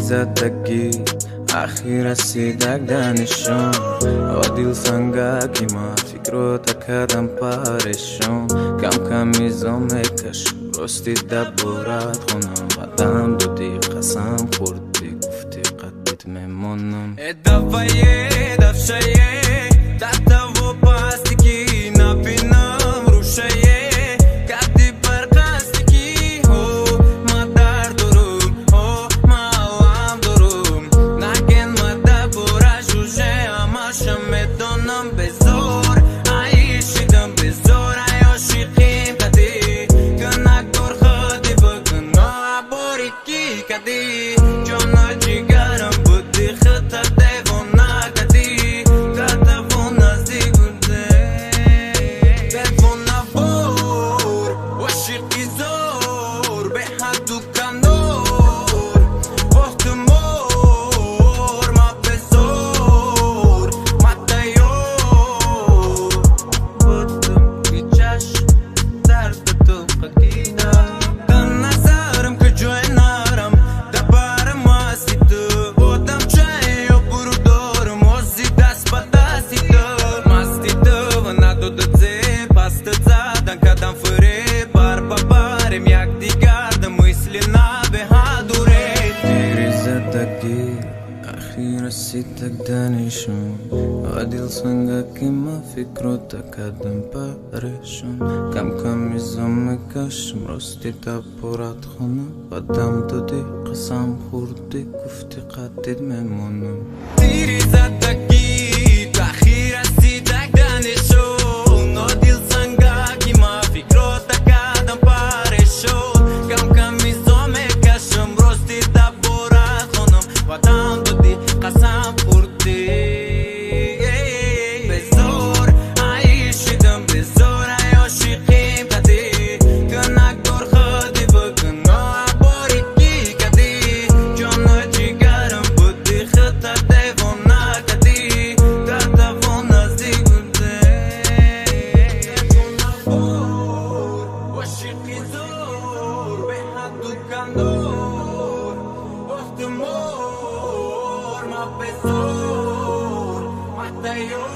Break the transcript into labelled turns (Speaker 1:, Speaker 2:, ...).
Speaker 1: زدگی اخی رسیدگنشون عادل سنگکی ما فکرو تکردم پرشون کم کم میزم میکشم راستی دبورت خونم بدم دودی قسم خوردی گفتی قدیت میمونم دفعه دفشایه دتا و پاستیکی نبینم روشایه کدی برقاستیکی هو ما در دروم هو ما هم دروم نگن ما دبورا جوجه هماشم میدونم بزور عیشیدم بزور عیاشیقیم کدی کنک دور خودی بگن آبوری کی کدی جانا جیگرم بودی خطر دیونا کدی کتفون نزدیک بوده دیونا بور وشیقی زور به حد و کندور وقت مور ما بزور ما دیور بودم بی چشم درد تو قدیدم دن نظرم که جوی نرم دبرم هستی تو بودم چای و برو دارم وزی دست با دستی تو مستی تو و ندودت زی پست زدن کدم فری بار با بارم یک دیگردم مثلی نبه هدوره دیری زدگی اخی رسیدگنشون عادل سنگکی ما فکرو تکردم پرشون کم کم میزم میکشم راستی دبورت خونم بدم دادی قسم خوردی گفتی قدید میمونم دیری زدگی اخی رسیدگنشون عادل سنگکی ما فکرو تکردم پرشون کم کم میزم میکشم راستی دبورت خونم بدم دادی قسم خوردی بزور عیشیدم بزور عیاشیقیم کدی کنک دور خودی بگن آبوری کی کدی جانا جیگرم بودی خطر دیونا کدی کتفون نزدیک بوده دیونا بور وشیقی زور به حد و کندور وقت مور ما بزور ما دیور